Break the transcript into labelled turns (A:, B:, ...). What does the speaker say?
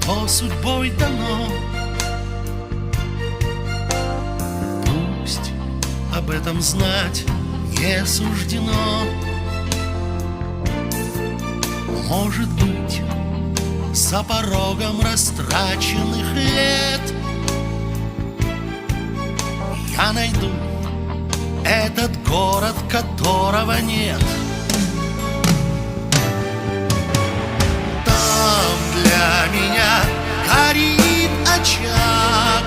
A: что судьбой дано. Пусть об этом знать не суждено. Может быть, за порогом растраченных лет я найду этот город, которого нет. Там для меня горит очаг,